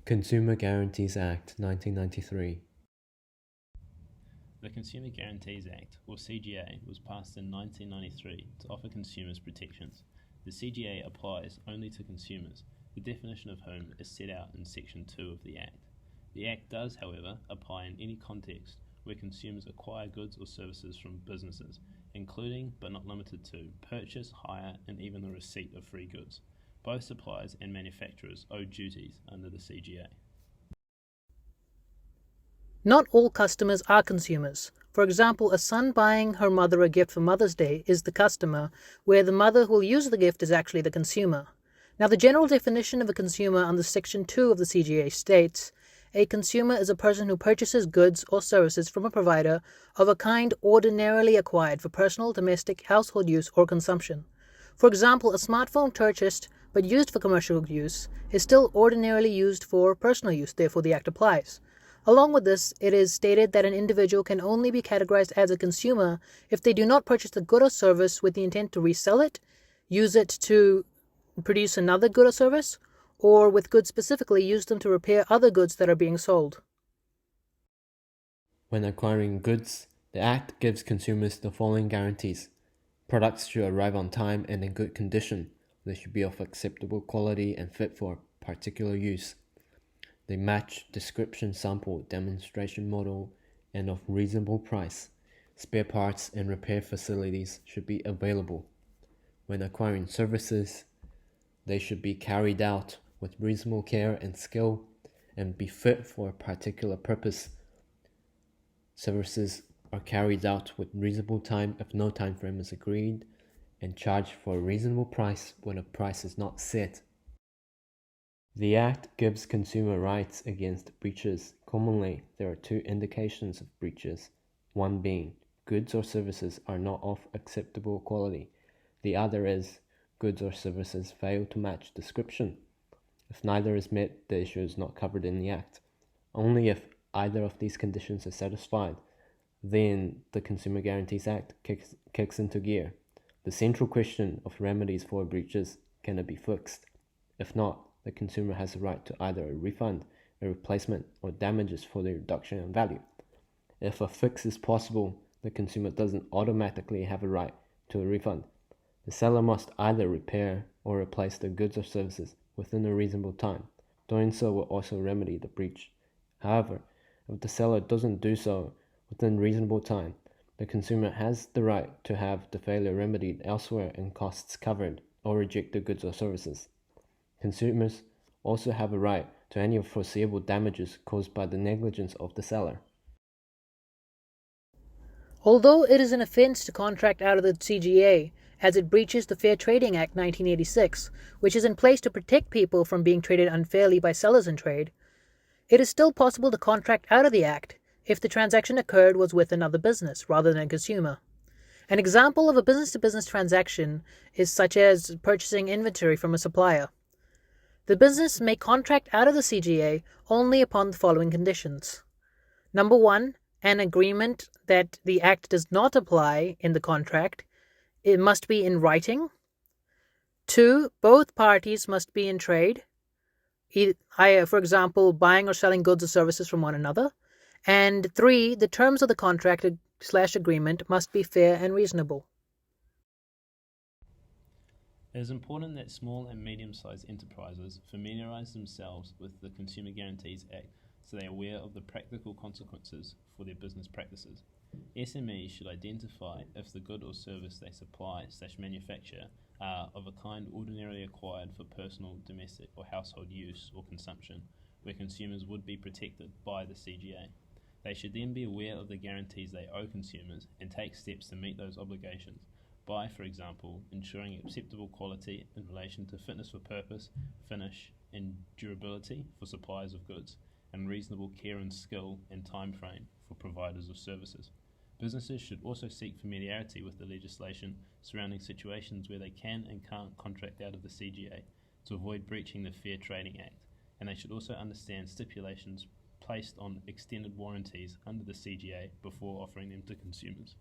Consumer Guarantees Act 1993. The Consumer Guarantees Act, or CGA, was passed in 1993 to offer consumers protections. The CGA applies only to consumers, the definition of whom is set out in Section 2 of the Act. The Act does, however, apply in any context where consumers acquire goods or services from businesses, including, but not limited to, purchase, hire, and even the receipt of free goods. Both suppliers and manufacturers owe duties under the CGA. Not all customers are consumers. For example, a son buying her mother a gift for Mother's Day is the customer, where the mother who will use the gift is actually the consumer. Now, the general definition of a consumer under Section 2 of the CGA states, a consumer is a person who purchases goods or services from a provider of a kind ordinarily acquired for personal, domestic, household use, or consumption. For example, a smartphone purchased but used for commercial use is still ordinarily used for personal use, therefore the Act applies. Along with this, it is stated that an individual can only be categorized as a consumer if they do not purchase the good or service with the intent to resell it, use it to produce another good or service, or with goods specifically use them to repair other goods that are being sold. When acquiring goods, the Act gives consumers the following guarantees. Products should arrive on time and in good condition. They should be of acceptable quality and fit for particular use. They match description, sample, demonstration model, and of reasonable price. Spare parts and repair facilities should be available. When acquiring services, they should be carried out with reasonable care and skill and be fit for a particular purpose. Services are carried out with reasonable time if no time frame is agreed, and charged for a reasonable price when a price is not set. The Act gives consumer rights against breaches. Commonly, there are two indications of breaches, one being goods or services are not of acceptable quality. The other is goods or services fail to match description. If neither is met, the issue is not covered in the Act. Only if either of these conditions is satisfied, then the Consumer Guarantees Act kicks into gear. The central question of remedies for breaches: can it be fixed? If not, the consumer has a right to either a refund, a replacement, or damages for the reduction in value. If a fix is possible, the consumer doesn't automatically have a right to a refund. The seller must either repair or replace the goods or services within a reasonable time. Doing so will also remedy the breach. However, if the seller doesn't do so within reasonable time, the consumer has the right to have the failure remedied elsewhere and costs covered, or reject the goods or services. Consumers also have a right to any foreseeable damages caused by the negligence of the seller. Although it is an offense to contract out of the CGA, as it breaches the Fair Trading Act 1986, which is in place to protect people from being treated unfairly by sellers in trade, it is still possible to contract out of the Act if the transaction occurred was with another business rather than a consumer. An example of a business-to-business transaction is such as purchasing inventory from a supplier. The business may contract out of the CGA only upon the following conditions. Number 1, an agreement that the Act does not apply in the contract. It must be in writing. 2, both parties must be in trade, for example, buying or selling goods or services from one another. And 3, the terms of the contract/agreement must be fair and reasonable. It is important that small and medium-sized enterprises familiarize themselves with the Consumer Guarantees Act so they are aware of the practical consequences for their business practices. SMEs should identify if the good or service they supply/manufacture are of a kind ordinarily acquired for personal, domestic, or household use or consumption, where consumers would be protected by the CGA. They should then be aware of the guarantees they owe consumers and take steps to meet those obligations by, for example, ensuring acceptable quality in relation to fitness for purpose, finish, and durability for suppliers of goods, and reasonable care and skill and time frame for providers of services. Businesses should also seek familiarity with the legislation surrounding situations where they can and can't contract out of the CGA to avoid breaching the Fair Trading Act, and they should also understand stipulations placed on extended warranties under the CGA before offering them to consumers.